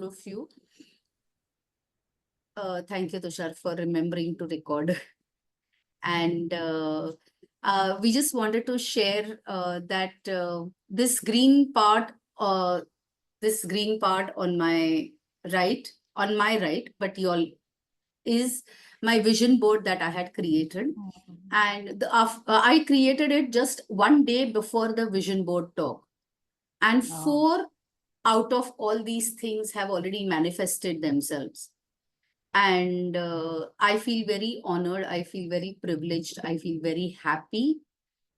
of you. Thank you, Tushar, for remembering to record. And we just wanted to share that this green part on my right, but y'all is my vision board that I had created. And I created it just one day before the vision board talk. And four out of all these things have already manifested themselves. And I feel very honored. I feel very privileged. I feel very happy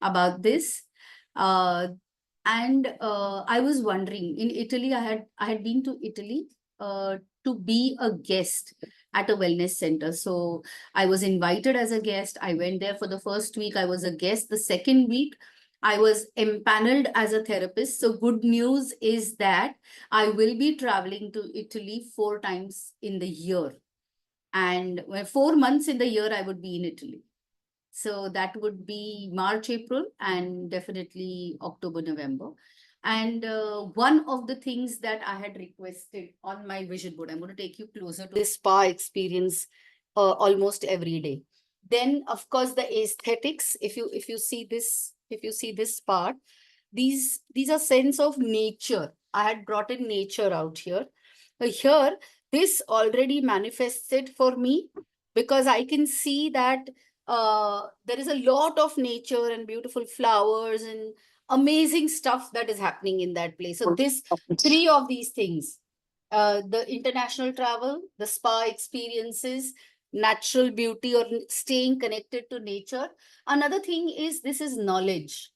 about this. Uh, and I was wondering, in Italy, I had been to Italy to be a guest at a wellness center. So I was invited as a guest. I went there for the first week. I was a guest. The second week, I was empaneled as a therapist. So good news is that I will be traveling to Italy 4 times in the year. And 4 months in the year, I would be in Italy. So that would be March, April, and definitely October, November. And one of the things that I had requested on my vision board, I'm going to take you closer to this spa experience almost every day. Then, of course, the aesthetics. If you see this part, these are sense of nature. I had brought in nature out here. Here, this already manifested for me because I can see that there is a lot of nature and beautiful flowers and amazing stuff that is happening in that place. So this three of these things, the international travel, the spa experiences, natural beauty or staying connected to nature. Another thing is this is knowledge.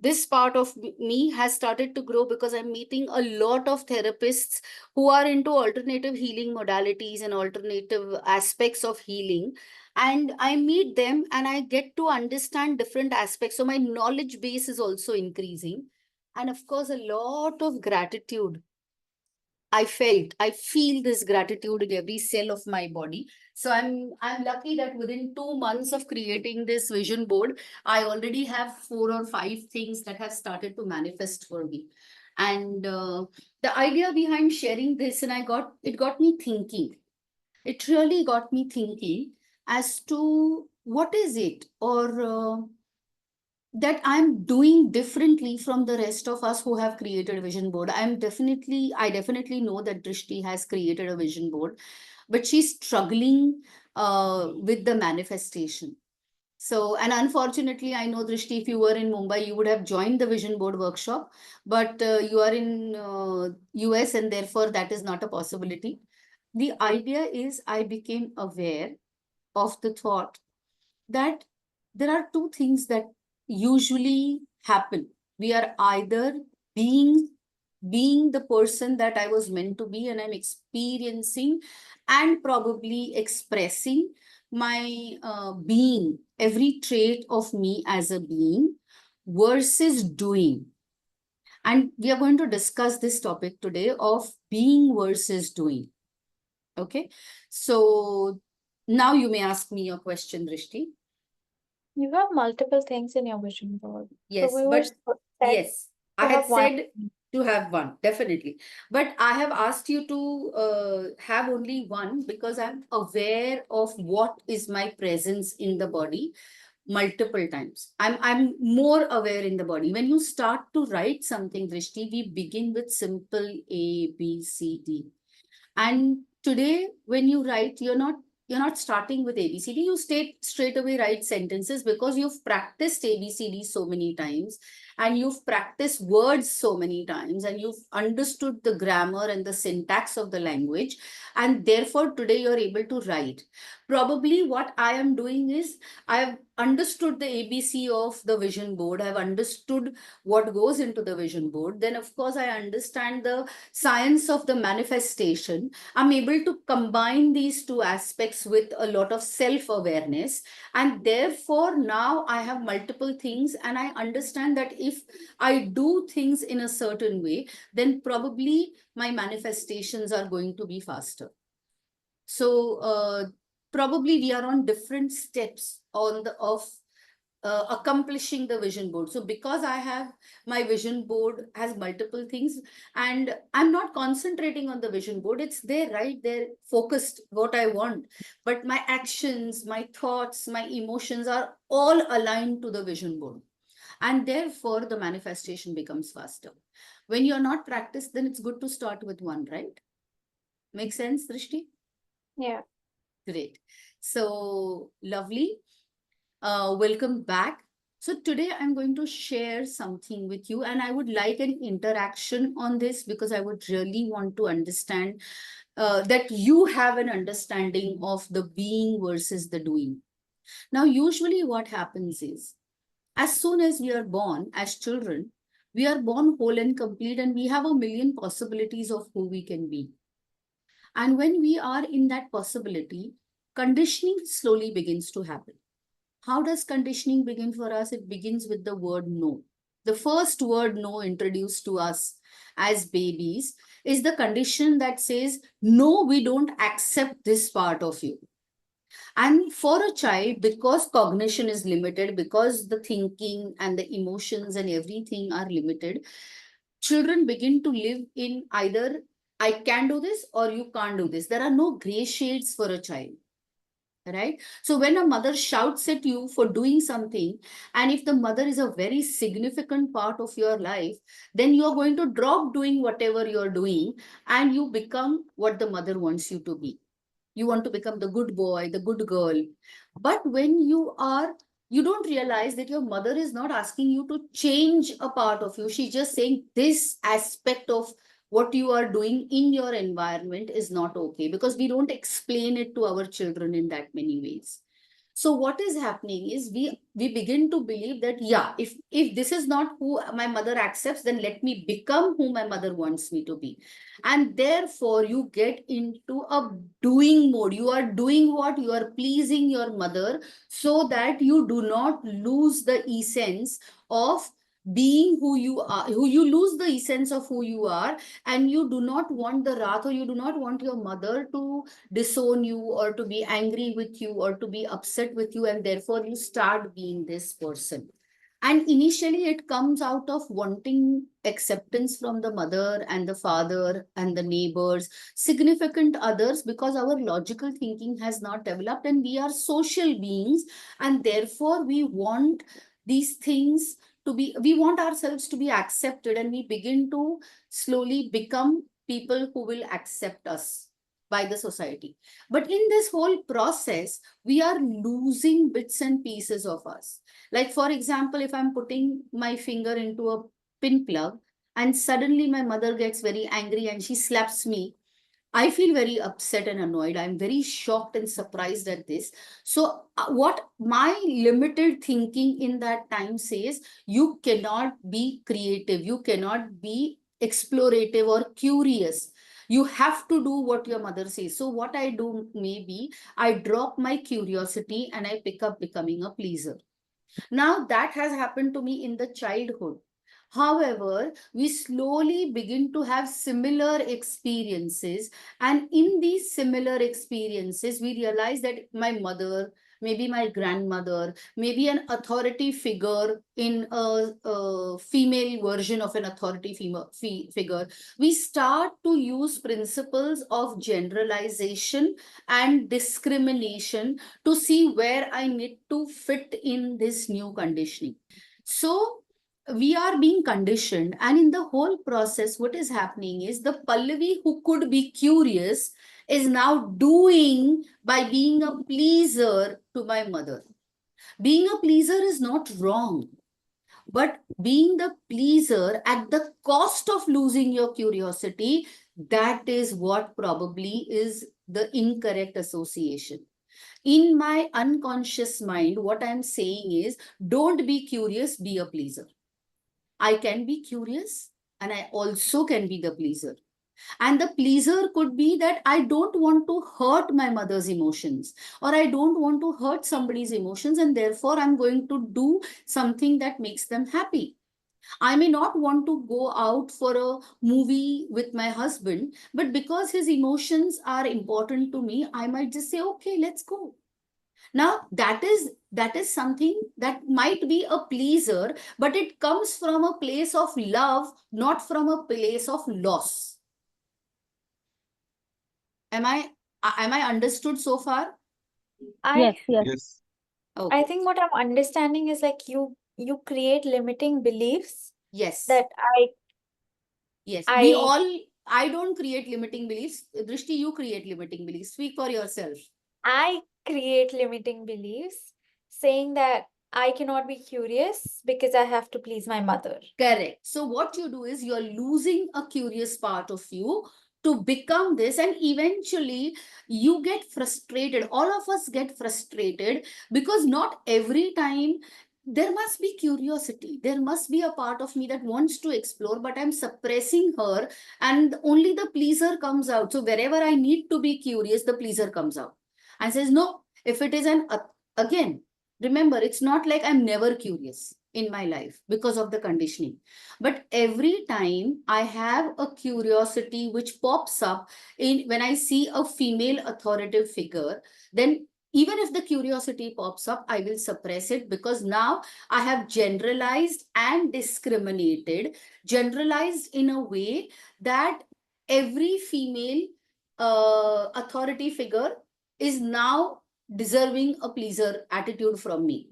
This part of me has started to grow because I'm meeting a lot of therapists who are into alternative healing modalities and alternative aspects of healing. And I meet them and I get to understand different aspects. So my knowledge base is also increasing. And of course, a lot of gratitude I feel this gratitude in every cell of my body. So I'm lucky that within 2 months of creating this vision board, I already have 4 or 5 things that have started to manifest for me. And the idea behind sharing this, and it got me thinking. It really got me thinking as to what is it or that I'm doing differently from the rest of us who have created a vision board. I definitely know that Drishti has created a vision board, but she's struggling with the manifestation. So, and unfortunately, I know Drishti, if you were in Mumbai, you would have joined the vision board workshop, but you are in US and therefore that is not a possibility. The idea is I became aware of the thought that there are two things that usually happen. We are either being the person that I was meant to be, and I'm experiencing and probably expressing my being, every trait of me as a being, versus doing. And we are going to discuss this topic today of being versus doing. Okay. So now you may ask me your question, Drishti. You have multiple things in your vision board. So Yes, we were but said yes, I to had have one. said to have one, definitely. But I have asked you to have only one because I'm aware of what is my presence in the body multiple times. I'm more aware in the body. When you start to write something, Drishti, we begin with simple A, B, C, D. And today, when you write, you're not starting with ABCD. You straight away write sentences because you've practiced ABCD so many times and you've practiced words so many times and you've understood the grammar and the syntax of the language. And therefore, today you're able to write. Probably what I am doing is I have understood the ABC of the vision board. I've understood what goes into the vision board. Then, of course, I understand the science of the manifestation. I'm able to combine these two aspects with a lot of self-awareness. And therefore, now I have multiple things, and I understand that if I do things in a certain way, then probably my manifestations are going to be faster. So probably we are on different steps on the of accomplishing the vision board. So because I have, my vision board has multiple things, and I'm not concentrating on the vision board, it's there, right there, focused what I want, but my actions, my thoughts, my emotions are all aligned to the vision board, and therefore the manifestation becomes faster. When you're not practiced, then it's good to start with one, right? Make sense, Drishti? Yeah. Great. So lovely. Welcome back. So today I'm going to share something with you, and I would like an interaction on this because I would really want to understand that you have an understanding of the being versus the doing. Now, usually what happens is, as soon as we are born as children, we are born whole and complete, and we have a million possibilities of who we can be. And when we are in that possibility, conditioning slowly begins to happen. How does conditioning begin for us? It begins with the word no. The first word no introduced to us as babies is the condition that says, no, we don't accept this part of you. And for a child, because cognition is limited, because the thinking and the emotions and everything are limited, children begin to live in either I can do this or you can't do this. There are no gray shades for a child, right? So when a mother shouts at you for doing something, and if the mother is a very significant part of your life, then you are going to drop doing whatever you're doing, and you become what the mother wants you to be. You want to become the good boy, the good girl. But when you are, you don't realize that your mother is not asking you to change a part of you. She's just saying this aspect of what you are doing in your environment is not okay, because we don't explain it to our children in that many ways. So what is happening is, we begin to believe that, yeah, if this is not who my mother accepts, then let me become who my mother wants me to be. And therefore you get into a doing mode. You are doing what you are pleasing your mother, so that you do not lose the essence of being who you are, who you lose the essence of who you are. And you do not want the wrath, or you do not want your mother to disown you, or to be angry with you, or to be upset with you, and therefore you start being this person. And initially it comes out of wanting acceptance from the mother and the father and the neighbors, significant others, because our logical thinking has not developed, and we are social beings, and therefore we want these things to be, we want ourselves to be accepted, and we begin to slowly become people who will accept us by the society. But in this whole process, we are losing bits and pieces of us. Like, for example, if I'm putting my finger into a pin plug, and suddenly my mother gets very angry and she slaps me, I feel very upset and annoyed. I'm very shocked and surprised at this. So, what my limited thinking in that time says, you cannot be creative, you cannot be explorative or curious. You have to do what your mother says. So, what I do, maybe I drop my curiosity and I pick up becoming a pleaser. Now that has happened to me in the childhood. However, we slowly begin to have similar experiences. And in these similar experiences, we realize that my mother, maybe my grandmother, maybe an authority figure in a female version of an authority figure, we start to use principles of generalization and discrimination to see where I need to fit in this new conditioning. So we are being conditioned, and in the whole process, what is happening is, the Pallavi who could be curious is now doing by being a pleaser to my mother. Being a pleaser is not wrong, but being the pleaser at the cost of losing your curiosity, that is what probably is the incorrect association. In my unconscious mind, what I'm saying is, don't be curious, be a pleaser. I can be curious, and I also can be the pleaser. And the pleaser could be that I don't want to hurt my mother's emotions, or I don't want to hurt somebody's emotions, and therefore I'm going to do something that makes them happy. I may not want to go out for a movie with my husband, but because his emotions are important to me, I might just say, okay, let's go. Now, that is that is something that might be a pleaser, but it comes from a place of love, not from a place of loss. Am I understood so far? I Yes, yes. Yes. I Okay. think what I'm understanding is like you create limiting beliefs Yes. that Yes. We I all, I don't create limiting beliefs. Drishti, you create limiting beliefs. Speak for yourself. I create limiting beliefs saying that I cannot be curious because I have to please my mother. Correct. So what you do is you're losing a curious part of you to become this, and eventually you get frustrated. All of us get frustrated because not every time there must be curiosity. There must be a part of me that wants to explore, but I'm suppressing her, and only the pleaser comes out. So wherever I need to be curious, the pleaser comes out and says, no, if it is again, remember, it's not like I'm never curious in my life because of the conditioning. But every time I have a curiosity which pops up in when I see a female authoritative figure, then even if the curiosity pops up, I will suppress it because now I have generalized and discriminated, generalized in a way that every female authority figure is now deserving a pleaser attitude from me.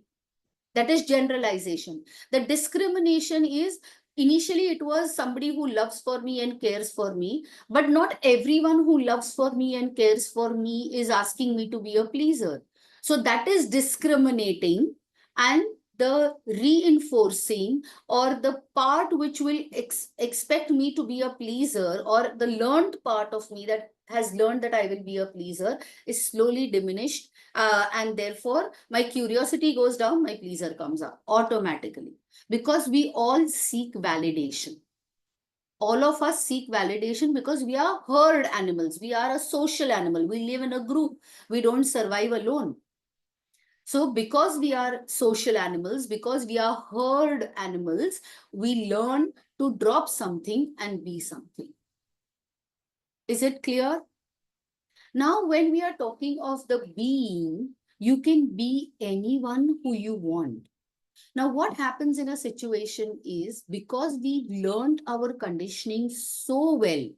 That is generalization. The discrimination is, initially it was somebody who loves for me and cares for me, but not everyone who loves for me and cares for me is asking me to be a pleaser. So that is discriminating, and the reinforcing, or the part which will expect me to be a pleaser, or the learned part of me that has learned that I will be a pleaser, is slowly diminished, and therefore my curiosity goes down, my pleaser comes up automatically, because we all seek validation. All of us seek validation because we are herd animals. We are a social animal. We live in a group. We don't survive alone. So because we are social animals, because we are herd animals, we learn to drop something and be something. Is it clear? Now, when we are talking of the being, you can be anyone who you want. Now, what happens in a situation is, because we learned our conditioning so well,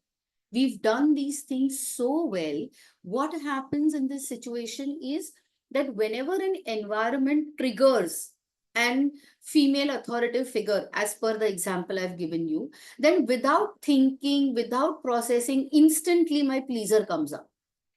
we've done these things so well, what happens in this situation is that whenever an environment triggers an female authoritative figure, as per the example I've given you, then without thinking, without processing, instantly my pleaser comes up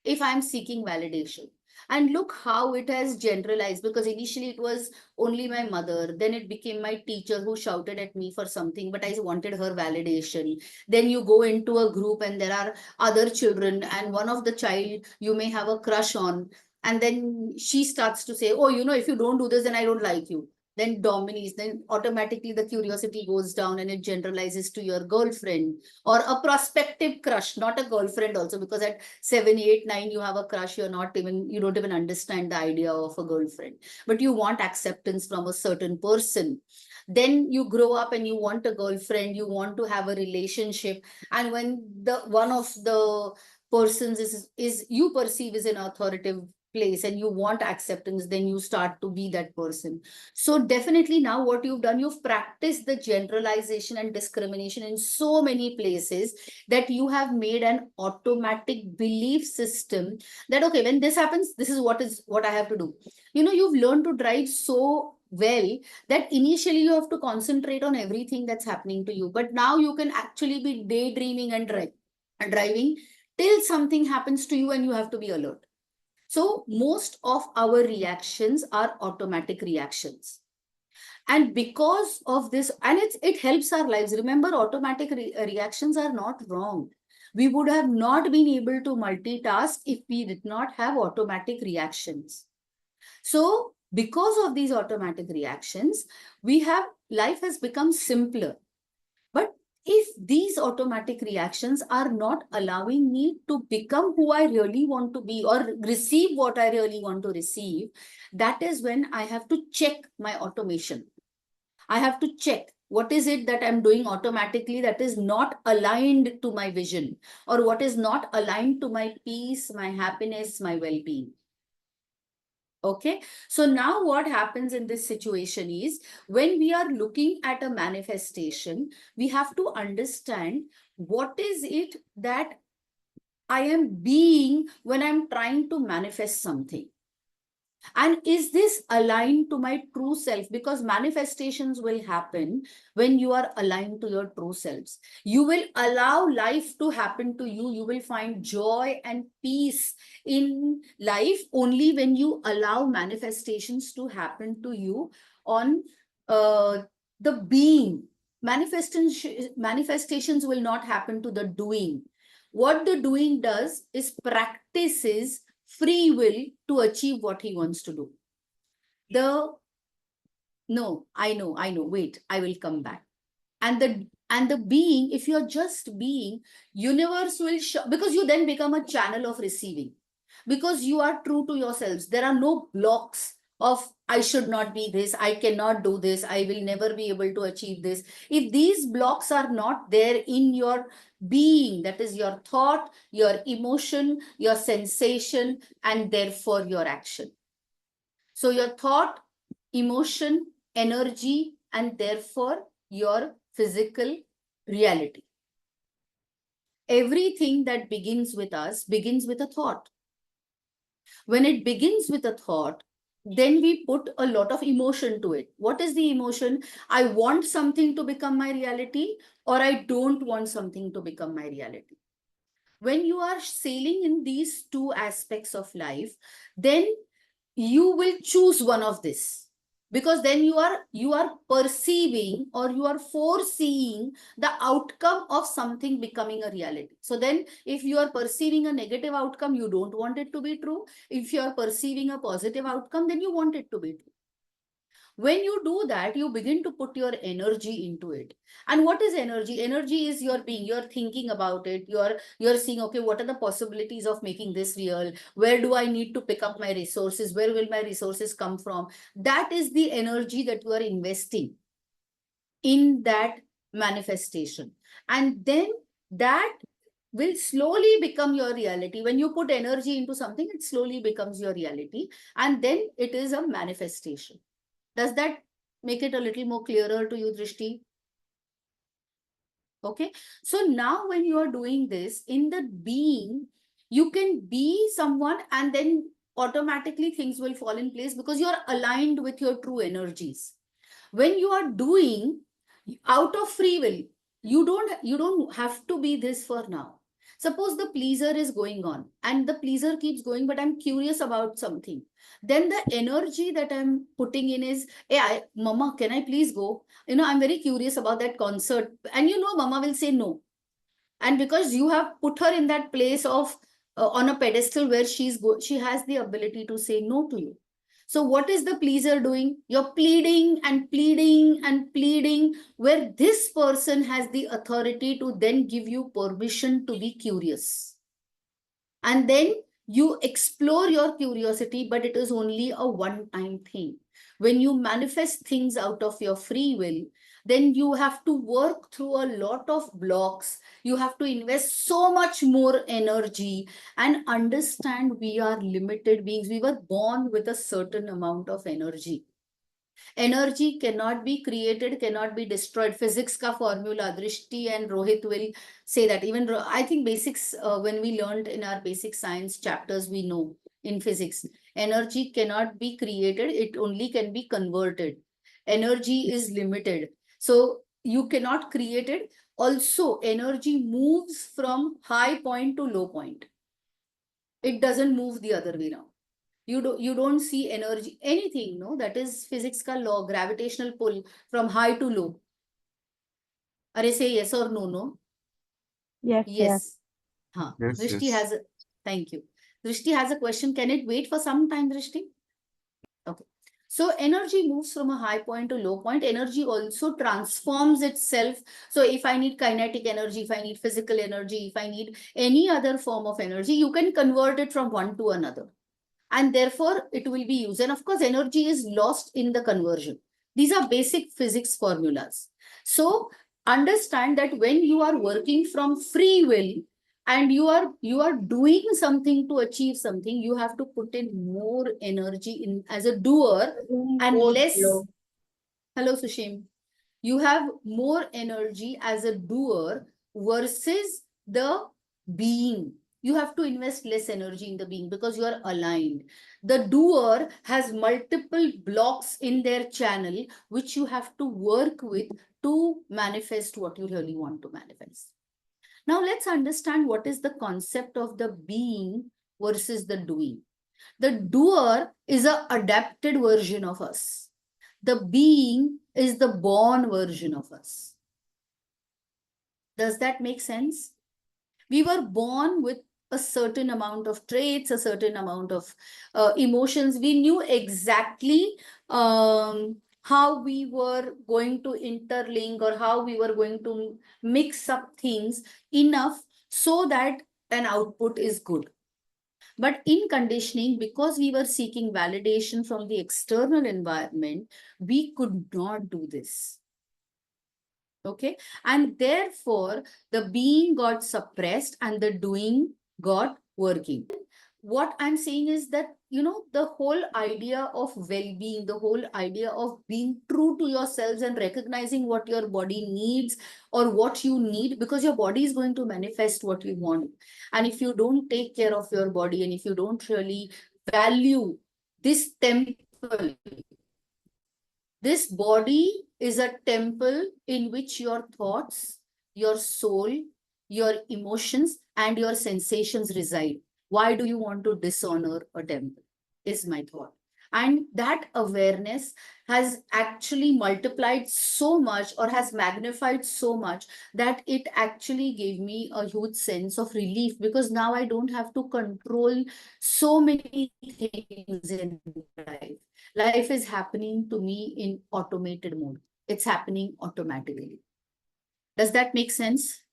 if I'm seeking validation. And look how it has generalized, because initially it was only my mother, then it became my teacher who shouted at me for something, but I wanted her validation. Then you go into a group and there are other children, and one of the child you may have a crush on, and then she starts to say, oh, if you don't do this, then I don't like you. Then dominates, then automatically the curiosity goes down and it generalizes to your girlfriend or a prospective crush, not a girlfriend also, because at 7, 8, 9, you have a crush, you don't even understand the idea of a girlfriend, but you want acceptance from a certain person. Then you grow up and you want a girlfriend, you want to have a relationship, and when the one of the persons is you perceive as an authoritative place and you want acceptance, then you start to be that person. So definitely now what you've done, you've practiced the generalization and discrimination in so many places that you have made an automatic belief system that, okay, when this happens, this is what I have to do. You've learned to drive so well that initially you have to concentrate on everything that's happening to you, but now you can actually be daydreaming and driving till something happens to you and you have to be alert. So most of our reactions are automatic reactions. And because of this, and it helps our lives. Remember, automatic reactions are not wrong. We would have not been able to multitask if we did not have automatic reactions. So because of these automatic reactions, life has become simpler. But if these automatic reactions are not allowing me to become who I really want to be or receive what I really want to receive, that is when I have to check my automation. I have to check what is it that I'm doing automatically that is not aligned to my vision, or what is not aligned to my peace, my happiness, my well-being. Okay, so now what happens in this situation is, when we are looking at a manifestation, we have to understand what is it that I am being when I'm trying to manifest something. And is this aligned to my true self? Because manifestations will happen when you are aligned to your true selves. You will allow life to happen to you. You will find joy and peace in life only when you allow manifestations to happen to you on uh, the being. Manifestations will not happen to the doing. What the doing does is practices free will to achieve what he wants to do. The no, I know. Wait, I will come back. And the being, if you're just being, universe will show, because you then become a channel of receiving. Because you are true to yourselves. There are no blocks of I should not be this, I cannot do this, I will never be able to achieve this. If these blocks are not there in your being, that is your thought, your emotion, your sensation, and therefore your action. So your thought, emotion, energy, and therefore your physical reality. Everything that begins with us begins with a thought. When it begins with a thought, then we put a lot of emotion to it. What is the emotion? I want something to become my reality, or I don't want something to become my reality. When you are sailing in these two aspects of life, then you will choose one of this, because then you are perceiving or you are foreseeing the outcome of something becoming a reality. So then if you are perceiving a negative outcome, you don't want it to be true. If you are perceiving a positive outcome, then you want it to be true. When you do that, you begin to put your energy into it. And what is energy? Energy is your being. You're thinking about it. You're seeing, okay, what are the possibilities of making this real? Where do I need to pick up my resources? Where will my resources come from? That is the energy that you are investing in that manifestation. And then that will slowly become your reality. When you put energy into something, it slowly becomes your reality. And then it is a manifestation. Does that make it a little more clearer to you, Drishti? Okay. So now when you are doing this in the being, you can be someone and then automatically things will fall in place because you are aligned with your true energies. When you are doing out of free will, you don't have to be this for now. Suppose the pleaser is going on and the pleaser keeps going, but I'm curious about something. Then the energy that I'm putting in is, hey, mama, can I please go? I'm very curious about that concert. And mama will say no. And because you have put her in that place of on a pedestal where she has the ability to say no to you. So what is the pleaser doing? You're pleading and pleading and pleading, where this person has the authority to then give you permission to be curious. And then you explore your curiosity, but it is only a one-time thing. When you manifest things out of your free will, then you have to work through a lot of blocks. You have to invest so much more energy and understand we are limited beings. We were born with a certain amount of energy. Energy cannot be created, cannot be destroyed. Physics ka formula, Drishti and Rohit will say that. Even I think basics, when we learned in our basic science chapters, we know in physics, energy cannot be created, it only can be converted. Energy is limited. So you cannot create it. Also, energy moves from high point to low point. It doesn't move the other way around. You don't see energy anything, no, that is physics ka law, gravitational pull from high to low. Are say yes or no? No. Yes, yes. Yes. Huh. Yes, Drishti yes. has a thank you. Drishti has a question. Can it wait for some time, Drishti? Okay. So energy moves from a high point to low point. Energy also transforms itself. So if I need kinetic energy, if I need physical energy, if I need any other form of energy, you can convert it from one to another. And therefore it will be used. And of course, energy is lost in the conversion. These are basic physics formulas. So understand that when you are working from free will, and you are doing something to achieve something, you have to put in more energy in as a doer and less. Hello, Sushim. You have more energy as a doer versus the being. You have to invest less energy in the being because you are aligned. The doer has multiple blocks in their channel, which you have to work with to manifest what you really want to manifest. Now, let's understand what is the concept of the being versus the doing. The doer is an adapted version of us. The being is the born version of us. Does that make sense? We were born with a certain amount of traits, a certain amount of emotions. We knew exactly how we were going to interlink or how we were going to mix up things enough so that an output is good. But in conditioning, because we were seeking validation from the external environment, we could not do this. Okay. And therefore, the being got suppressed and the doing got working. What I'm saying is that, the whole idea of well-being, the whole idea of being true to yourselves and recognizing what your body needs or what you need, because your body is going to manifest what you want. And if you don't take care of your body and if you don't really value this temple, this body is a temple in which your thoughts, your soul, your emotions, and your sensations reside. Why do you want to dishonor a temple? Is my thought. And that awareness has actually multiplied so much or has magnified so much that it actually gave me a huge sense of relief, because now I don't have to control so many things in life. Life is happening to me in automated mode. It's happening automatically. Does that make sense?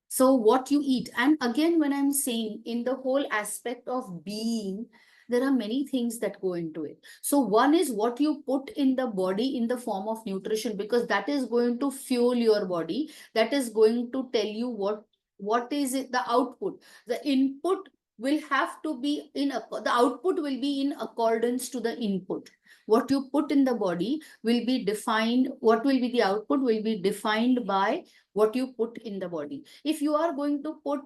So what you eat, and again, when I'm saying in the whole aspect of being, there are many things that go into it. So one is what you put in the body in the form of nutrition, because that is going to fuel your body. That is going to tell you what is it, the output. The input will have to be the output will be in accordance to the input. What you put in the body will be defined, what will be the output will be defined by what you put in the body. If you are going to put,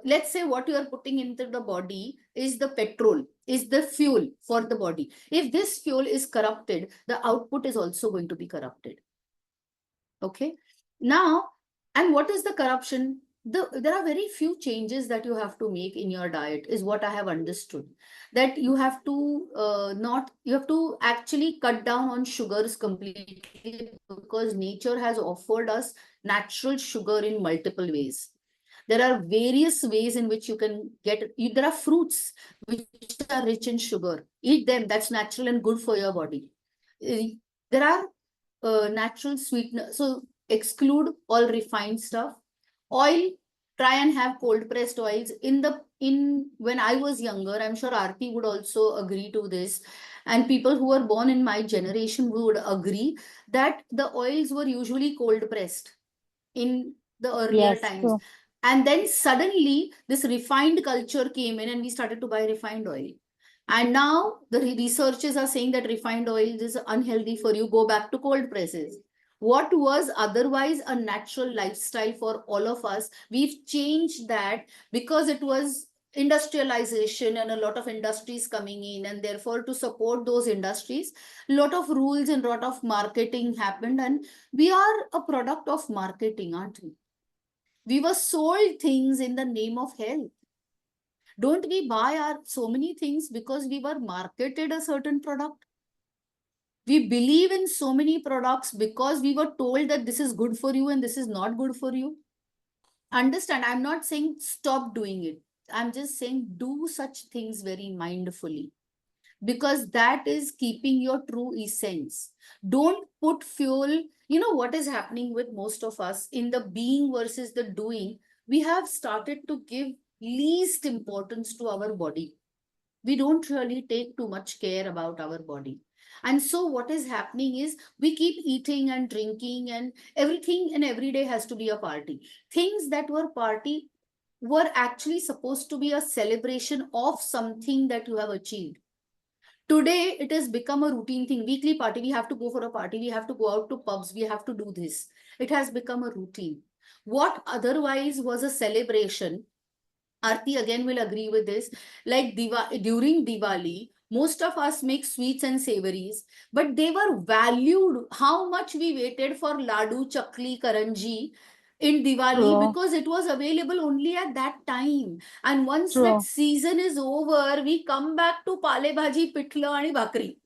let's say what you are putting into the body is the petrol, is the fuel for the body. If this fuel is corrupted, the output is also going to be corrupted. Okay. Now, and what is the corruption? There are very few changes that you have to make in your diet, is what I have understood. That you have to you have to actually cut down on sugars completely, because nature has offered us natural sugar in multiple ways. There are various ways in which you can get, there are fruits which are rich in sugar. Eat them, that's natural and good for your body. There are natural sweetener. So exclude all refined stuff. Oil, try and have cold pressed oils. In when I was younger, I'm sure RP would also agree to this. And people who were born in my generation would agree that the oils were usually cold pressed in the earlier Yes, times. true. And then suddenly this refined culture came in and we started to buy refined oil. And now the researchers are saying that refined oil is unhealthy for you. Go back to cold presses. What was otherwise a natural lifestyle for all of us, we've changed that because it was industrialization and a lot of industries coming in, and therefore to support those industries, a lot of rules and a lot of marketing happened, and we are a product of marketing, aren't we? We were sold things in the name of health. Don't we buy our so many things because we were marketed a certain product? We believe in so many products because we were told that this is good for you and this is not good for you. Understand, I'm not saying stop doing it. I'm just saying do such things very mindfully, because that is keeping your true essence. Don't put fuel. You know what is happening with most of us in the being versus the doing? We have started to give least importance to our body. We don't really take too much care about our body. And so what is happening is we keep eating and drinking and everything, and every day has to be a party. Things that were party were actually supposed to be a celebration of something that you have achieved. Today, it has become a routine thing. Weekly party, we have to go for a party, we have to go out to pubs, we have to do this. It has become a routine. What otherwise was a celebration, Aarti again will agree with this, like during Diwali, most of us make sweets and savories, but they were valued. How much we waited for laddu, chakli, karanji in Diwali True. because it was available only at that time. And once that True. season is over, we come back to pale bhaji, pitla, and bhakri.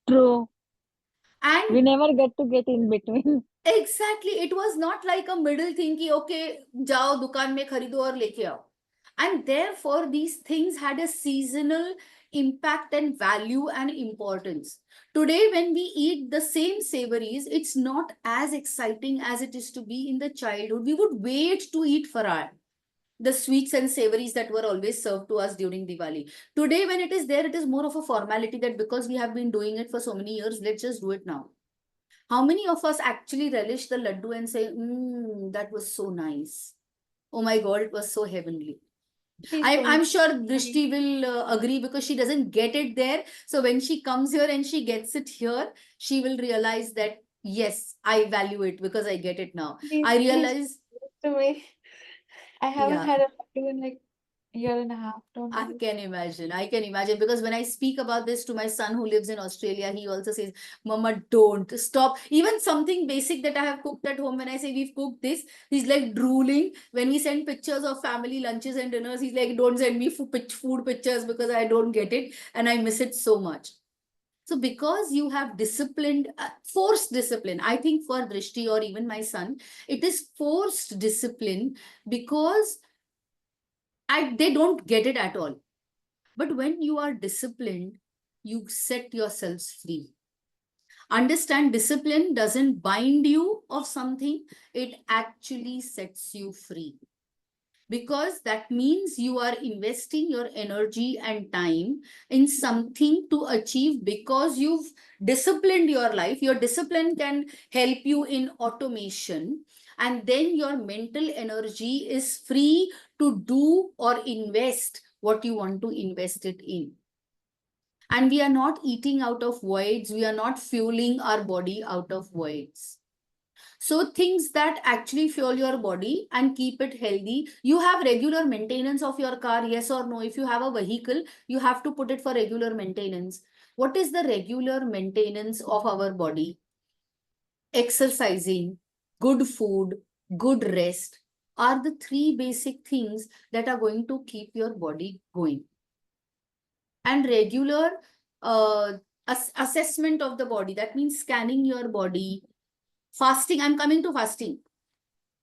True. And We never get to get in between. exactly, it was not like a middle thing ki okay, jao dukan mein kharido aur leke aao. And therefore, these things had a seasonal impact and value and importance. Today, when we eat the same savories, it's not as exciting as it used to be in the childhood. We would wait to eat farar, the sweets and savories that were always served to us during Diwali. Today, when it is there, it is more of a formality that because we have been doing it for so many years, let's just do it now. How many of us actually relish the laddu and say, that was so nice. Oh my God, it was so heavenly. Please I'm don't. sure Drishti will agree because she doesn't get it there. So when she comes here and she gets it here, she will realize that, yes, I value it because I get it now. I Please realize, give it to me. I haven't yeah. had a laddu in like a year and a half. Don't I worry. can imagine. I can imagine because when I speak about this to my son who lives in Australia, he also says, Mama, don't stop. Even something basic that I have cooked at home, when I say we've cooked this, he's like drooling. When we send pictures of family lunches and dinners, he's like, don't send me food pictures because I don't get it and I miss it so much. So because you have disciplined, forced discipline, I think for Drishti or even my son, it is forced discipline because they don't get it at all. But when you are disciplined, you set yourselves free. Understand, discipline doesn't bind you of something, it actually sets you free. Because that means you are investing your energy and time in something to achieve because you've disciplined your life. Your discipline can help you in automation, and then your mental energy is free to do or invest what you want to invest it in. And we are not eating out of voids, we are not fueling our body out of voids. So things that actually fuel your body and keep it healthy. You have regular maintenance of your car, yes or no? If you have a vehicle, you have to put it for regular maintenance. What is the regular maintenance of our body? Exercising, good food, good rest are the three basic things that are going to keep your body going. And regular assessment of the body, that means scanning your body. Fasting, I'm coming to fasting.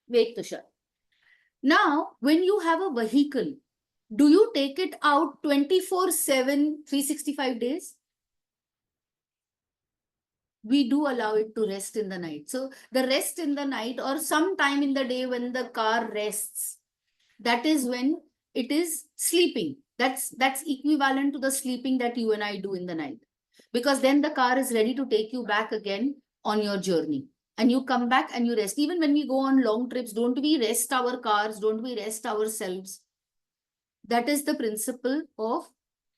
Wait, Tushar. Now, when you have a vehicle, do you take it out 24/7, 365 days? We do allow it to rest in the night. So the rest in the night or some time in the day when the car rests, that is when it is sleeping. That's equivalent to the sleeping that you and I do in the night. Because then the car is ready to take you back again on your journey. And you come back and you rest. Even when we go on long trips, don't we rest our cars? Don't we rest ourselves? That is the principle of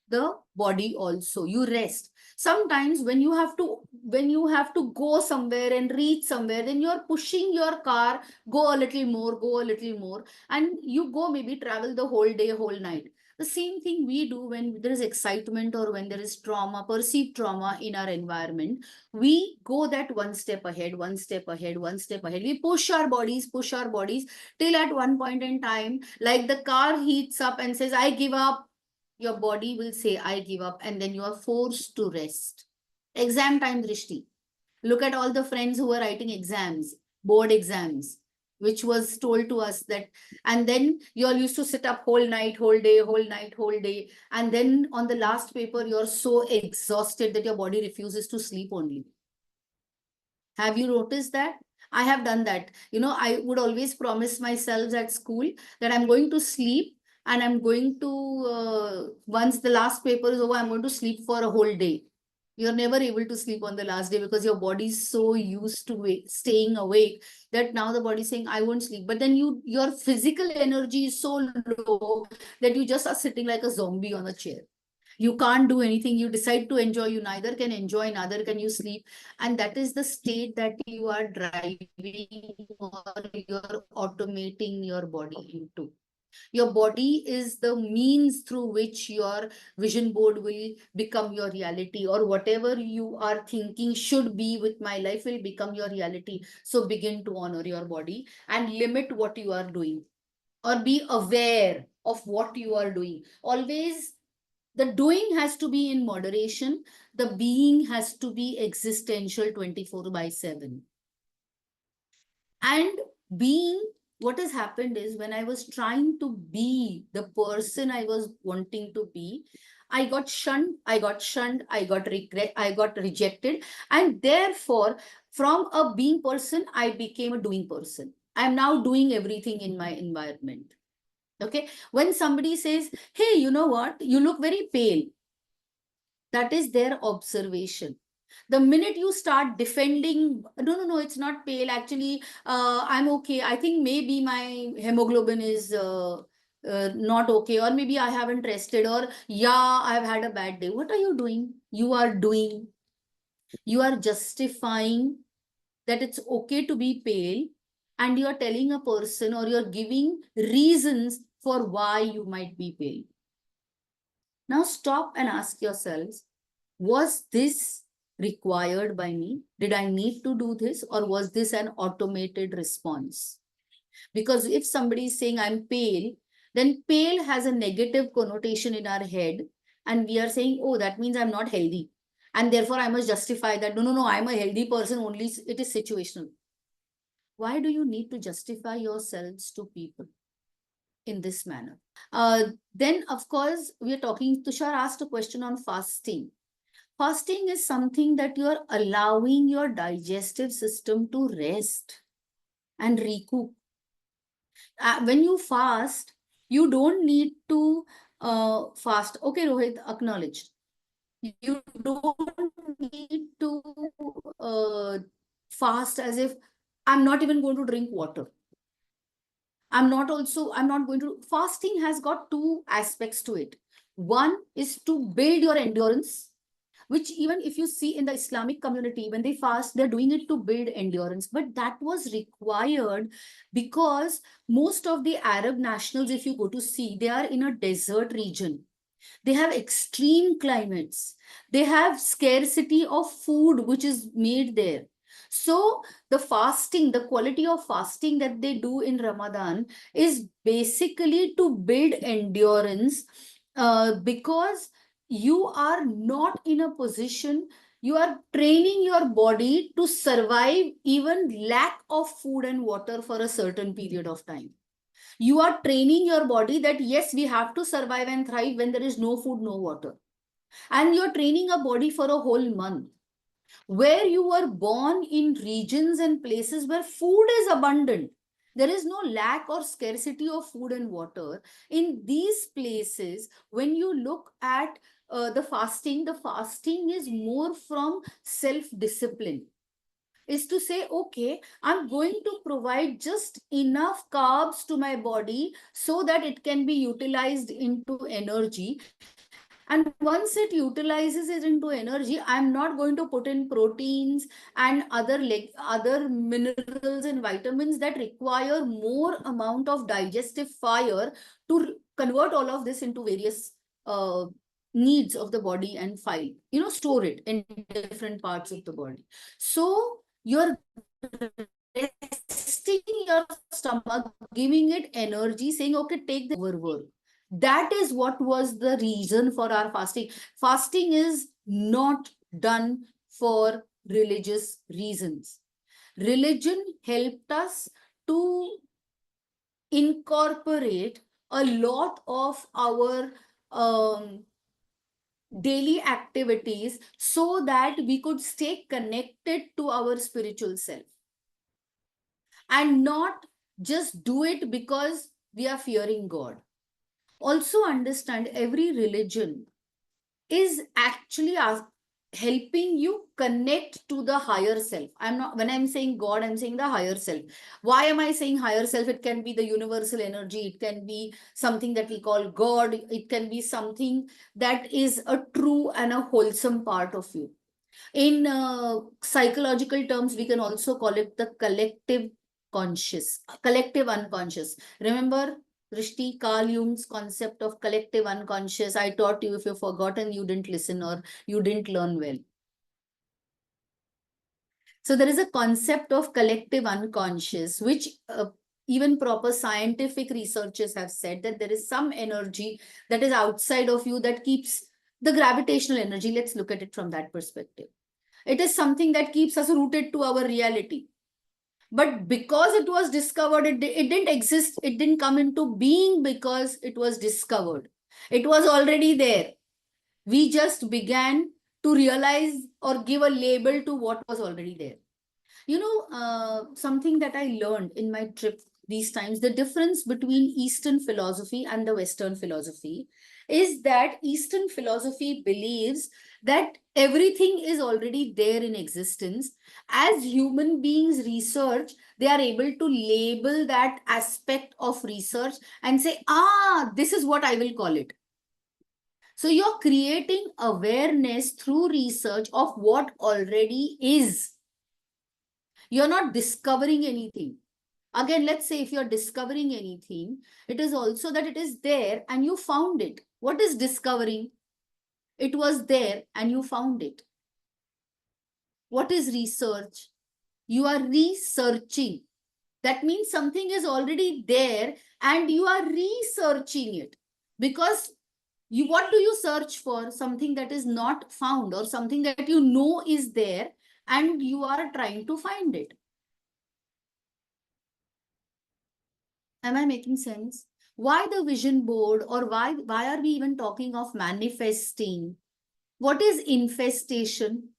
the body also. You rest. Sometimes when you have to go somewhere and reach somewhere, then you're pushing your car, go a little more, and you go maybe travel the whole day, whole night. The same thing we do when there is excitement or when there is trauma, perceived trauma in our environment. We go that one step ahead, one step ahead, one step ahead. We push our bodies till at one point in time, like the car heats up and says, I give up, your body will say, I give up, and then you are forced to rest. Exam time, Drishti. Look at all the friends who are writing exams, board exams, which was told to us that, and then you all used to sit up whole night, whole day, whole night, whole day. And then on the last paper, you're so exhausted that your body refuses to sleep only. Have you noticed that? I have done that. I would always promise myself at school that I'm going to sleep and I'm going to, once the last paper is over, I'm going to sleep for a whole day. You're never able to sleep on the last day because your body is so used to staying awake that now the body is saying, I won't sleep. But then your physical energy is so low that you just are sitting like a zombie on a chair. You can't do anything. You decide to enjoy. You neither can enjoy, neither can you sleep. And that is the state that you are driving or you're automating your body into. Your body is the means through which your vision board will become your reality, or whatever you are thinking should be with my life will become your reality. So begin to honor your body and limit what you are doing, or be aware of what you are doing. Always the doing has to be in moderation. The being has to be existential 24/7. And being, what has happened is when I was trying to be the person I was wanting to be, I got shunned, I got regret, I got rejected. And therefore, from a being person, I became a doing person. I'm now doing everything in my environment. Okay. When somebody says, hey, you know what? You look very pale. That is their observation. The minute you start defending, no, it's not pale. Actually, I'm okay. I think maybe my hemoglobin is not okay, or maybe I haven't rested, or yeah, I've had a bad day. What are you doing? You are justifying that it's okay to be pale, and you're telling a person, or you're giving reasons for why you might be pale. Now stop and ask yourselves, was this required by me? Did I need to do this, or was this an automated response? Because if somebody is saying I'm pale, then pale has a negative connotation in our head, and we are saying, oh, that means I'm not healthy. And therefore I must justify that, no, I'm a healthy person, only it is situational. Why do you need to justify yourselves to people in this manner? Then, of course, we are talking, Tushar asked a question on fasting. Fasting is something that you are allowing your digestive system to rest and recoup. When you fast, you don't need to fast. Okay, Rohit, acknowledged. You don't need to fast as if I'm not even going to drink water. I'm not going to. Fasting has got two aspects to it. One is to build your endurance, which even if you see in the Islamic community, when they fast, they're doing it to build endurance. But that was required because most of the Arab nationals, if you go to see, they are in a desert region. They have extreme climates. They have scarcity of food, which is made there. So the fasting, the quality of fasting that they do in Ramadan is basically to build endurance, because you are not in a position, you are training your body to survive even lack of food and water for a certain period of time. You are training your body that yes, we have to survive and thrive when there is no food, no water. And you're training a body for a whole month, where you were born in regions and places where food is abundant. There is no lack or scarcity of food and water. In these places, when you look at the fasting is more from self-discipline. Is to say, okay, I'm going to provide just enough carbs to my body so that it can be utilized into energy. And once it utilizes it into energy, I'm not going to put in proteins and other minerals and vitamins that require more amount of digestive fire to convert all of this into various uh, needs of the body and store it in different parts of the body. So you're resting your stomach, giving it energy, saying, okay, take the overwork. That is what was the reason for our fasting. Fasting is not done for religious reasons. Religion helped us to incorporate a lot of our daily activities so that we could stay connected to our spiritual self, and not just do it because we are fearing God. Also understand, every religion is actually helping you connect to the higher self. I'm not, when I'm saying God, I'm saying the higher self. Why am I saying higher self? It can be the universal energy, it can be something that we call God, it can be something that is a true and a wholesome part of you. In psychological terms, we can also call it the collective conscious, collective unconscious. Remember Rishti, Carl Jung's concept of collective unconscious? I taught you. If you've forgotten, you didn't listen or you didn't learn well. So there is a concept of collective unconscious, which even proper scientific researchers have said that there is some energy that is outside of you that keeps the gravitational energy. Let's look at it from that perspective. It is something that keeps us rooted to our reality. But because it was discovered, it didn't exist. It didn't come into being because it was discovered. It was already there. We just began to realize or give a label to what was already there. You know, something that I learned in my trip these times, the difference between Eastern philosophy and the Western philosophy is that Eastern philosophy believes that everything is already there in existence. As human beings research, they are able to label that aspect of research and say, ah, this is what I will call it. So you're creating awareness through research of what already is. You're not discovering anything. Again, let's say if you're discovering anything, it is also that it is there and you found it. What is discovering? It was there and you found it. What is research? You are researching. That means something is already there and you are researching it. Because you, what do you search for? Something that is not found or something that you know is there and you are trying to find it. Am I making sense? Why the vision board, or why are we even talking of manifesting? What is infestation?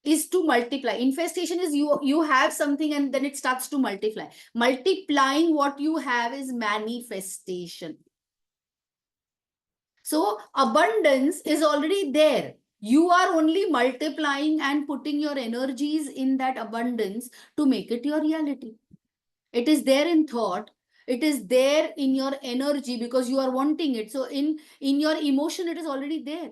Is to multiply. Infestation is you have something and then it starts to multiply. Multiplying what you have is manifestation. So abundance is already there. You are only multiplying and putting your energies in that abundance to make it your reality. It is there in thought. It is there in your energy because you are wanting it. So in your emotion, it is already there.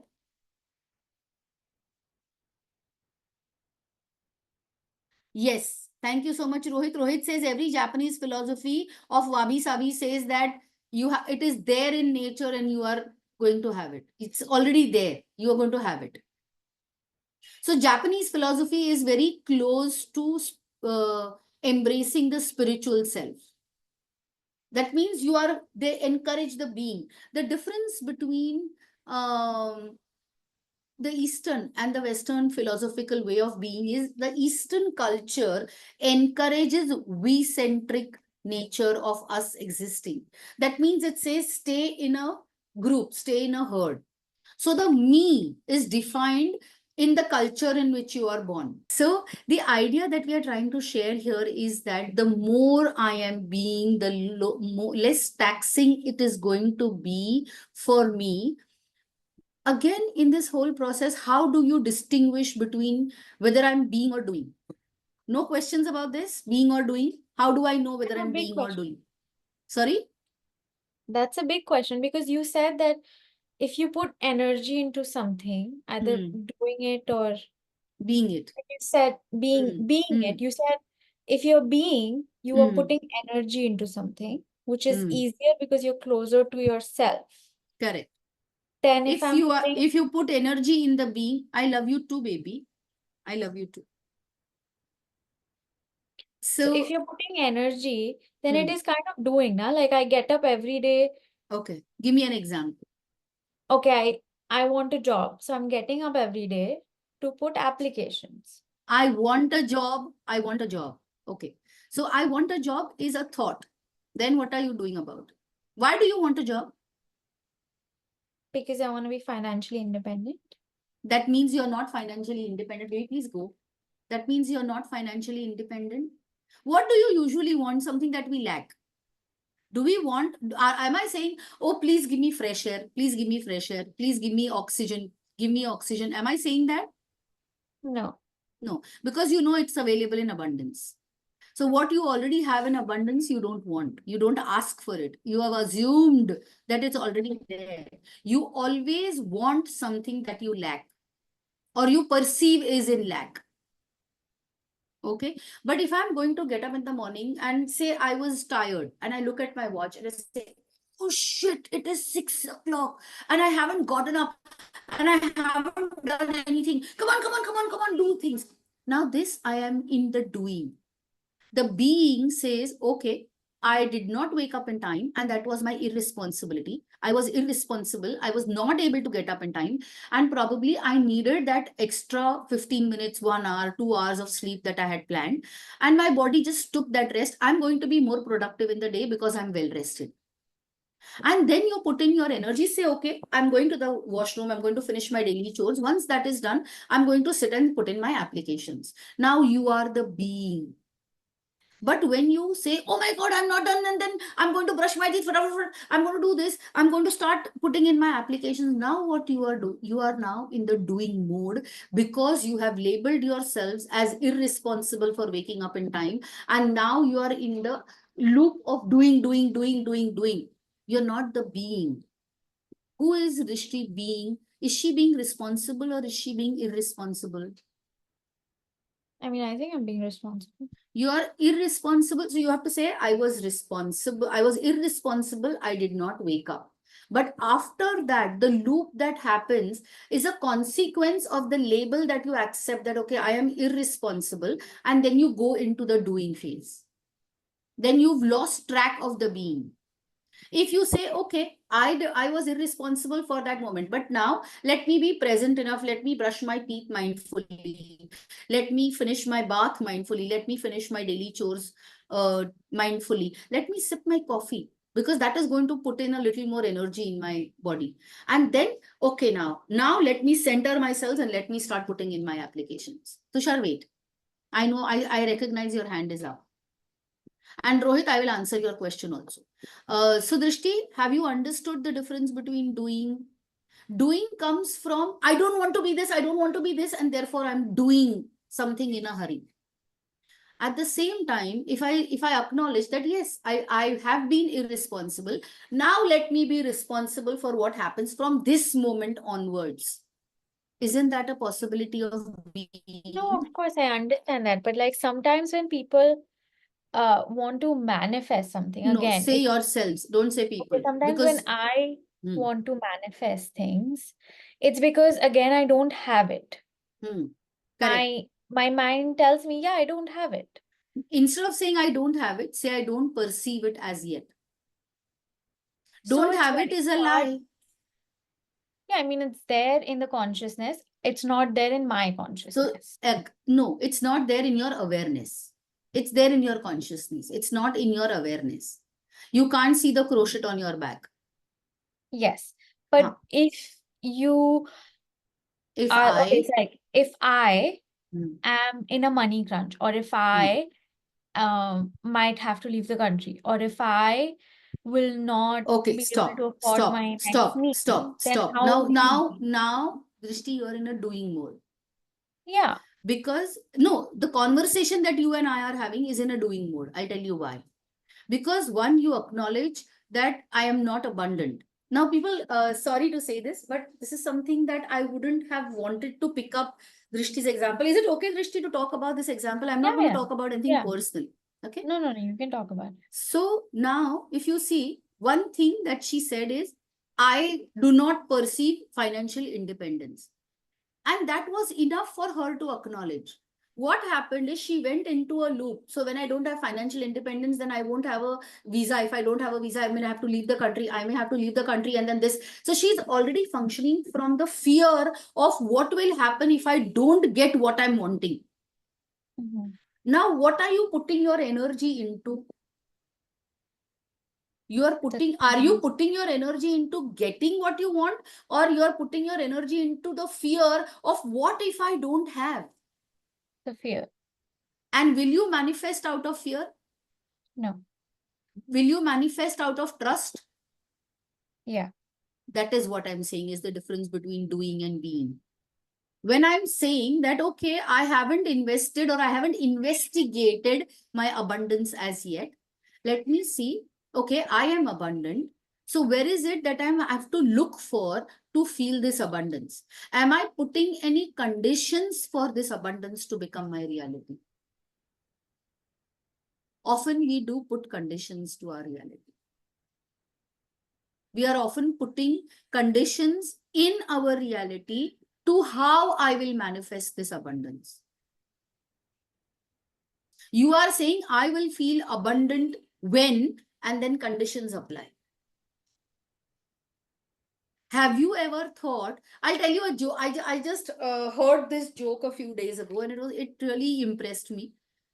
Yes. Thank you so much, Rohit. Rohit says every Japanese philosophy of wabi-sabi says that it is there in nature and you are going to have it. It's already there. You are going to have it. So Japanese philosophy is very close to embracing the spiritual self. That means they encourage the being. The difference between the Eastern and the Western philosophical way of being is the Eastern culture encourages we-centric nature of us existing. That means it says stay in a group, stay in a herd. So the me is defined in the culture in which you are born. So the idea that we are trying to share here is that the more I am being, the less taxing it is going to be for me. Again, in this whole process, how do you distinguish between whether I'm being or doing? No questions about this, being or doing? How do I know whether That's a I'm big being or question. doing? Sorry? That's a big question because you said that if you put energy into something, either doing it or Being it. you said being it, you said if you're being, you are putting energy into something, which is easier because you're closer to yourself. Correct. Then if I'm putting, If you put energy in the being, I love you too, baby. I love you too. so if So you're putting energy, then it is kind of doing, na? Like I get up every day. okay, give me an example. Okay, I want a job. So I'm getting up every day to put applications. I want a job. I want a job. Okay. So I want a job is a thought. Then what are you doing about it? Why do you want a job? Because I want to be financially independent. That means you're not financially independent. Wait, please go. That means you're not financially independent. What do you usually want? Something that we lack. Do we want, am I saying, oh, please give me fresh air. Please give me fresh air. Please give me oxygen. give me oxygen. Am I saying that? No. No, because you know it's available in abundance. So what you already have in abundance, you don't want. You don't ask for it. You have assumed that it's already there. You always want something that you lack or you perceive is in lack. Okay. But if I'm going to get up in the morning and say I was tired and I look at my watch and I say, oh shit, it is 6 o'clock and I haven't gotten up and I haven't done anything. Come on, come on, come on, come on, do things. Now this I am in the doing. The being says, okay, I did not wake up in time and that was my irresponsibility. I was irresponsible. I was not able to get up in time. And probably I needed that extra 15 minutes, 1 hour, 2 hours of sleep that I had planned. And my body just took that rest. I'm going to be more productive in the day because I'm well rested. And then you put in your energy, say, okay, I'm going to the washroom, I'm going to finish my daily chores. Once that is done, I'm going to sit and put in my applications. Now you are the being. But when you say, oh my God, I'm not done, and then I'm going to brush my teeth, I'm going to do this, I'm going to start putting in my applications. Now what you are doing, you are now in the doing mode because you have labeled yourselves as irresponsible for waking up in time. And now you are in the loop of doing. You're not the being. Who is Rishti being? Is she being responsible or is she being irresponsible? I mean, I think I'm being responsible. You are irresponsible. So you have to say, I was responsible. I was irresponsible. I did not wake up. But after that, the loop that happens is a consequence of the label that you accept that, okay, I am irresponsible. And then you go into the doing phase. Then you've lost track of the being. If you say, okay, I was irresponsible for that moment, but now let me be present enough, let me brush my teeth mindfully, let me finish my bath mindfully, let me finish my daily chores mindfully, let me sip my coffee, because that is going to put in a little more energy in my body. And then, okay, now let me center myself and let me start putting in my applications. Tushar, wait. I know, I recognize your hand is up. And Rohit, I will answer your question also. So Drishti, have you understood the difference between doing? Doing comes from, I don't want to be this, I don't want to be this, and therefore I'm doing something in a hurry. At the same time, if I acknowledge that, yes, I have been irresponsible, now let me be responsible for what happens from this moment onwards. Isn't that a possibility of being? No, of course, I understand that. But like sometimes when people want to manifest something, No, again, say it's yourselves, don't say okay, people. sometimes when Because I hmm, want to manifest things, it's because again I don't have it. correct. My mind tells me, yeah, I don't have it. Instead of saying I don't have it, say I don't perceive it as yet. So Don't it's have it very is a hard. lie. Yeah, I mean, it's there in the consciousness. It's not there in my So, consciousness. no, it's not there in your awareness. It's there in your consciousness. It's not in your awareness. You can't see the crochet on your back. Yes. But Huh. if you If are, okay, I, it's like if I hmm, am in a money crunch, or if I might have to leave the country, or if I will not okay, be able stop, to afford stop, my next stop, meal, stop, then stop. how Now, would you now, be? now, Drishti, you're in a doing mode. Yeah. Because, no, the conversation that you and I are having is in a doing mode. I'll tell you why. Because one, you acknowledge that I am not abundant. Now, people, sorry to say this, but this is something that I wouldn't have wanted to pick up Drishti's example. Is it okay, Drishti, to talk about this example? I'm not Yeah, going to yeah. talk about anything Yeah. personal. Okay. No, no, no, you can talk about it. So now, if you see, one thing that she said is, I do not perceive financial independence. And that was enough for her to acknowledge. What happened is she went into a loop. So when I don't have financial independence, then I won't have a visa. If I don't have a visa, I may have to leave the country. I may have to leave the country and then this. So she's already functioning from the fear of what will happen if I don't get what I'm wanting. Now, what are you putting your energy into? Are you putting your energy into getting what you want, or you're putting your energy into the fear of what if I don't have? The fear. And will you manifest out of fear? No. Will you manifest out of trust? Yeah. That is what I'm saying is the difference between doing and being. When I'm saying that, okay, I haven't invested or I haven't investigated my abundance as yet, let me see, okay, I am abundant. So where is it that I have to look for to feel this abundance? Am I putting any conditions for this abundance to become my reality? Often we do put conditions to our reality. We are often putting conditions in our reality to how I will manifest this abundance. You are saying I will feel abundant when, and then conditions apply. Have you ever thought, I'll tell you a joke. I just heard this joke a few days ago and it really impressed me.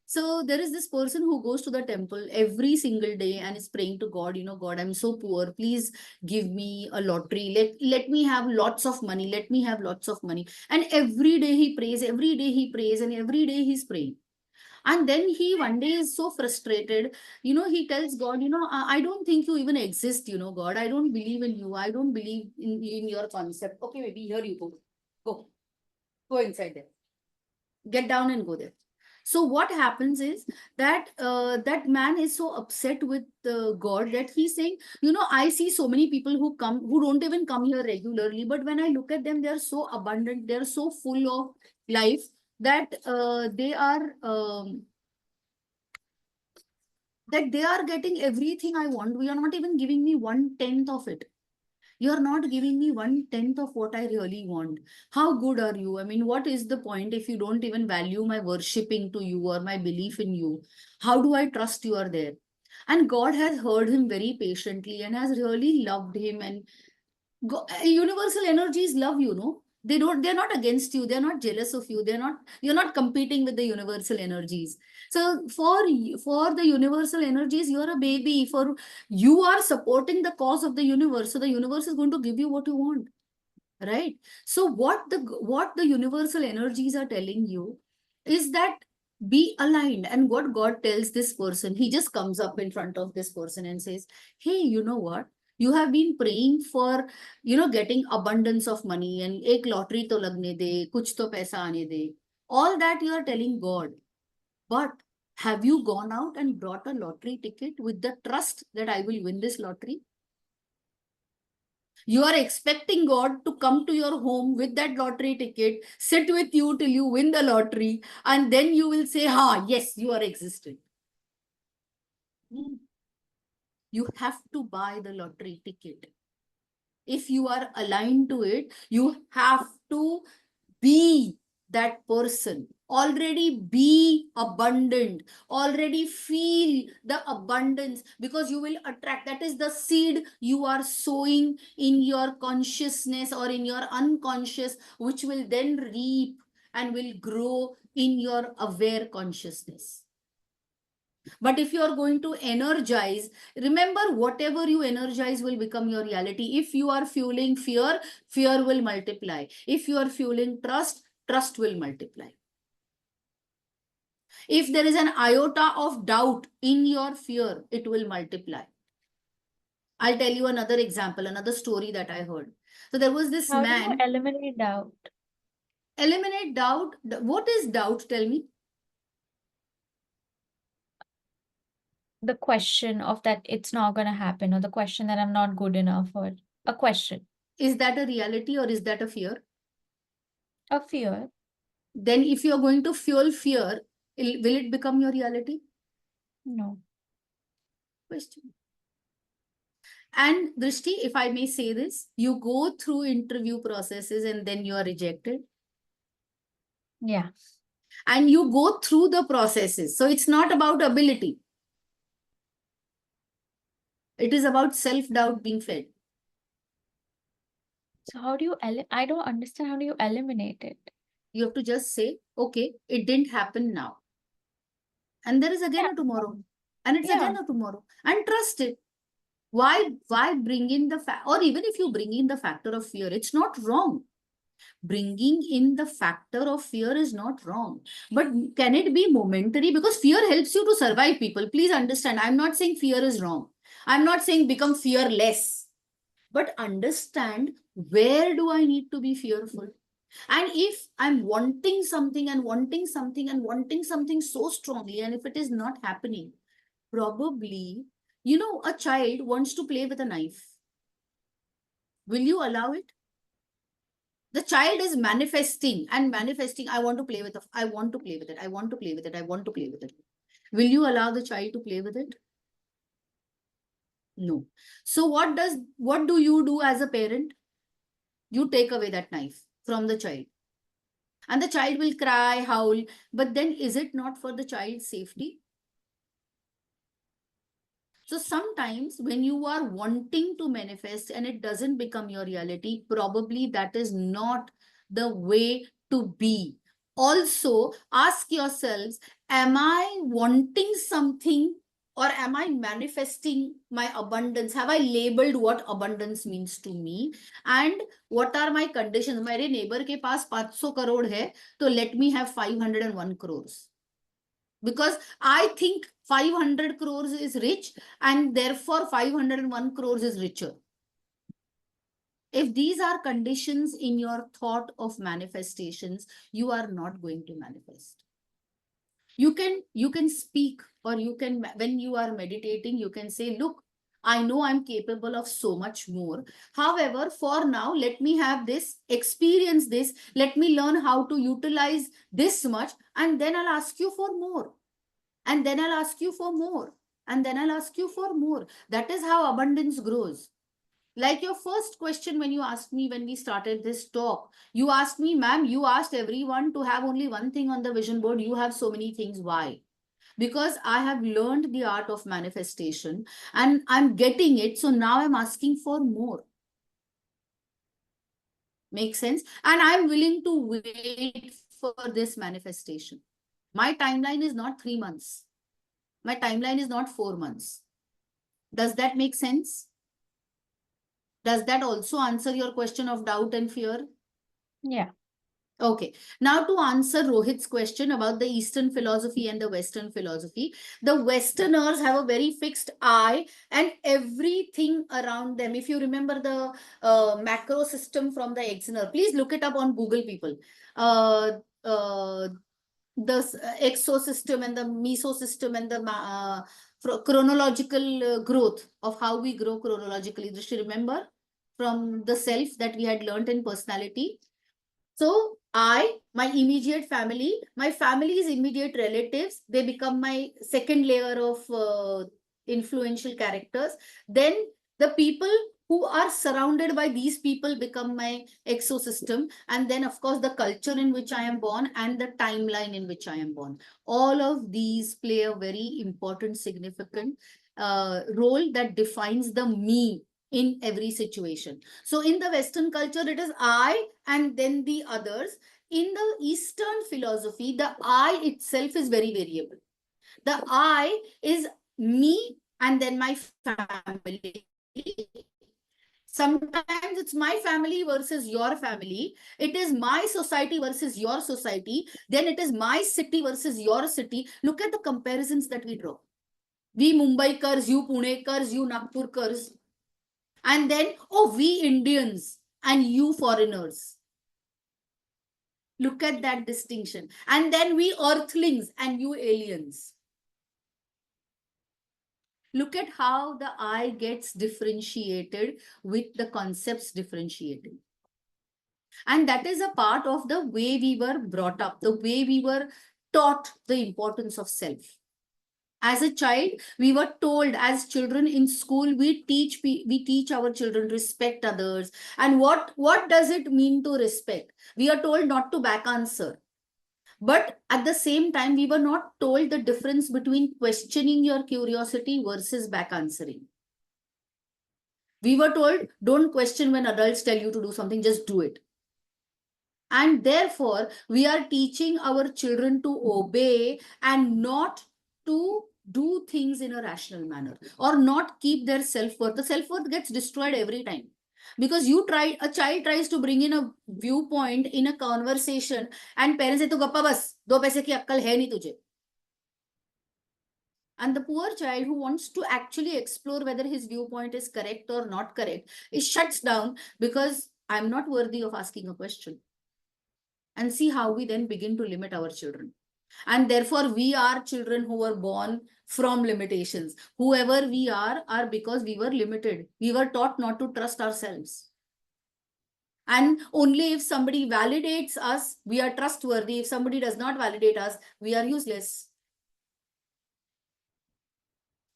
So there is this person who goes to the temple every single day and is praying to God, God, I'm so poor. Please give me a lottery. Let me have lots of money. Let me have lots of money. And every day he prays, and every day he's praying. And then he one day is so frustrated, he tells God, I don't think you even exist, God. I don't believe in you. I don't believe in your concept. Okay, maybe here you go. Go inside there. Get down and go there. So what happens is that that man is so upset with God that he's saying, I see so many people who don't even come here regularly, but when I look at them, they are so abundant, they're so full of life that they are getting everything I want. You are not even giving me 1/10 of it. You are not giving me 1/10 of what I really want. How good are you? I mean, what is the point if you don't even value my worshipping to you or my belief in you? How do I trust you are there? And God has heard him very patiently and has really loved him. And universal energies love they're not against you, they're not jealous of you, you're not competing with the universal energies. So for the universal energies, you're a baby. For you are supporting the cause of the universe, so the universe is going to give you what you want, right? So what the universal energies are telling you is that be aligned. And what God tells this person, he just comes up in front of this person and says, hey, you know what, you have been praying for getting abundance of money and ek lottery to lagne de, kuch to paisa aane de, all that you are telling God. But have you gone out and brought a lottery ticket with the trust that I will win this lottery? You are expecting God to come to your home with that lottery ticket, sit with you till you win the lottery, and then you will say, yes, you are existent. You have to buy the lottery ticket. If you are aligned to it, you have to be that person. Already be abundant. Already feel the abundance, because you will attract. That is the seed you are sowing in your consciousness or in your unconscious, which will then reap and will grow in your aware consciousness. But if you are going to energize, remember, whatever you energize will become your reality. If you are fueling fear, fear will multiply. If you are fueling trust, trust will multiply. If there is an iota of doubt in your fear, it will multiply. I'll tell you another example, another story that I heard. So there was this How do you man. eliminate doubt? Eliminate doubt. What is doubt? Tell me. The question of that it's not going to happen, or the question that I'm not good enough, or a question. Is that a reality or is that a fear? A fear. Then if you're going to fuel fear, will it become your reality? No. Question. And Drishti, if I may say this, you go through interview processes and then you are rejected. Yeah. And you go through the processes. So it's not about ability. It is about self-doubt being fed. So how do you I don't understand, how do you eliminate it? You have to just say, okay, it didn't happen now. And there is again a tomorrow. And it's again a tomorrow. And trust it. Why bring in the fact, or even if you bring in the factor of fear, it's not wrong. Bringing in the factor of fear is not wrong. But can it be momentary? Because fear helps you to survive, people. Please understand, I'm not saying fear is wrong. I'm not saying become fearless. but understand where do I need to be fearful. And if I'm wanting something and wanting something and wanting something so strongly, and if it is not happening, probably, a child wants to play with a knife. Will you allow it? The child is manifesting and manifesting. I want to play with it. I want to play with it. I want to play with it. I want to play with it. Will you allow the child to play with it? No. So what do you do as a parent? You take away that knife from the child. And the child will cry, howl. But then is it not for the child's safety? So sometimes when you are wanting to manifest and it doesn't become your reality, probably that is not the way to be. Also, ask yourselves, am I wanting something or am I manifesting my abundance? Have I labeled what abundance means to me? And what are my conditions? मेरे neighbor के पास 500 करोड़ है, तो let me have 501 crores. Because I think 500 crores is rich and therefore 501 crores is richer. If these are conditions in your thought of manifestations, you are not going to manifest. You can speak, or you can, when you are meditating, you can say, look, I know I'm capable of so much more. However, for now, let me have this, experience this, let me learn how to utilize this much, and then I'll ask you for more. And then I'll ask you for more. And then I'll ask you for more. That is how abundance grows. Like your first question when you asked me when we started this talk, you asked me, ma'am, you asked everyone to have only one thing on the vision board. You have so many things. Why? Because I have learned the art of manifestation and I'm getting it. So now I'm asking for more. Makes sense? And I'm willing to wait for this manifestation. My timeline is not 3 months. My timeline is not 4 months. Does that make sense? Does that also answer your question of doubt and fear? Yeah. Okay. Now to answer Rohit's question about the Eastern philosophy and the Western philosophy, the Westerners have a very fixed I and everything around them. If you remember the macro system from the Exner, please look it up on Google, people. The exosystem and the mesosystem and the chronological growth of how we grow chronologically. Just remember from the self that we had learned in personality. So my immediate family, my family's immediate relatives, they become my second layer of influential characters. Then the people who are surrounded by these people become my exosystem. And then, of course, the culture in which I am born and the timeline in which I am born. All of these play a very important, significant role that defines the me in every situation. So in the Western culture, it is I and then the others. In the Eastern philosophy, the I itself is very variable. The I is me and then my family. Sometimes it's my family versus your family. It is my society versus your society. Then it is my city versus your city. Look at the comparisons that we draw. We Mumbaikars, you Punekars, you Nagpurkars. And then, oh, we Indians and you foreigners. Look at that distinction. And then we earthlings and you aliens. Look at how the I gets differentiated with the concepts differentiating. And that is a part of the way we were brought up, the way we were taught the importance of self. As a child, we were told, as children in school, we teach our children respect others. And what does it mean to respect? We are told not to back answer. But at the same time, we were not told the difference between questioning your curiosity versus back answering. We were told, don't question when adults tell you to do something, just do it. And therefore, we are teaching our children to obey and not to do things in a rational manner or not keep their self-worth. The self-worth gets destroyed every time. Because a child tries to bring in a viewpoint in a conversation and parents say, to gappa bas, do paise ki akkal hai nahi tujhe. And the poor child who wants to actually explore whether his viewpoint is correct or not correct, it shuts down because I'm not worthy of asking a question. And see how we then begin to limit our children. And therefore, we are children who were born from limitations. Whoever we are because we were limited. We were taught not to trust ourselves. And only if somebody validates us, we are trustworthy. If somebody does not validate us, we are useless.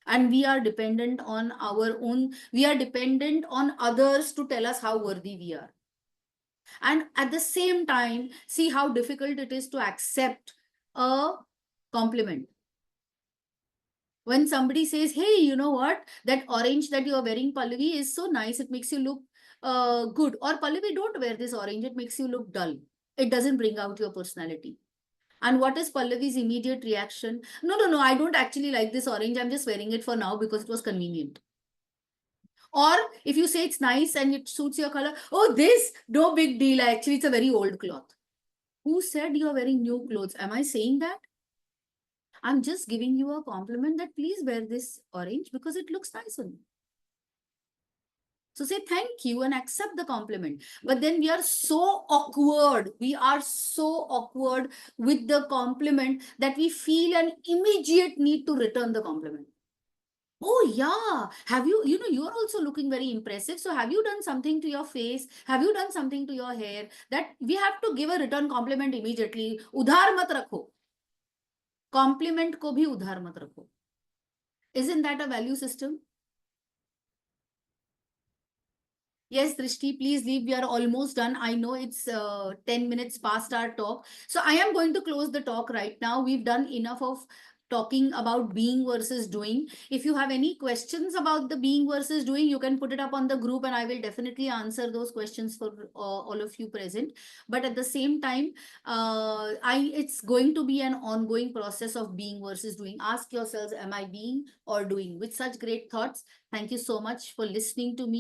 And we are dependent on our own, we are dependent on others to tell us how worthy we are. And at the same time, see how difficult it is to accept a compliment. When somebody says, hey, you know what, that orange that you are wearing, Pallavi, is so nice, it makes you look good. Or Pallavi, don't wear this orange, it makes you look dull, it doesn't bring out your personality. And what is Pallavi's immediate reaction? No, no, no, I don't actually like this orange, I'm just wearing it for now because it was convenient. Or if you say it's nice and it suits your color, oh, this, no big deal, actually it's a very old cloth. Who said you're wearing new clothes? Am I saying that? I'm just giving you a compliment that please wear this orange because it looks nice on you. So say thank you and accept the compliment. But then we are so awkward. We are so awkward with the compliment that we feel an immediate need to return the compliment. Oh yeah, have you, you're also looking very impressive. So have you done something to your face? Have you done something to your hair? That we have to give a return compliment immediately. Udhar mat rakho. Compliment ko bhi udhar mat rakho. Isn't that a value system? Yes, Drishti, please leave. We are almost done. I know it's 10 minutes past our talk. So I am going to close the talk right now. We've done enough of talking about being versus doing. If you have any questions about the being versus doing, you can put it up on the group and I will definitely answer those questions for all of you present. But at the same time, it's going to be an ongoing process of being versus doing. Ask yourselves, am I being or doing? With such great thoughts, thank you so much for listening to me.